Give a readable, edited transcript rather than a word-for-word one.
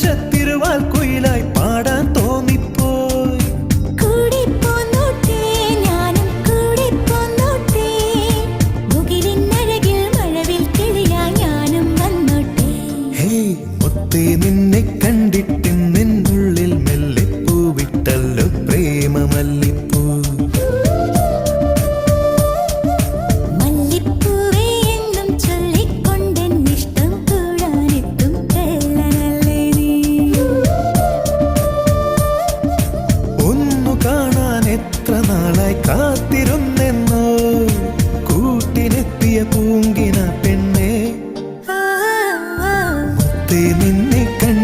ആകാശത്തിരുവാൽ കുയിലായി പാടാൻ തോന്നിപ്പോയി. കൂടെ പോന്നോട്ടെ ഞാനും കൂടെ പോന്നോട്ടെ, മുകിലിനഴകിൽ മഴവിൽ കിളിയാ ഞാനും വന്നോട്ടെ. ഹേ മുത്തേ നിന്നെ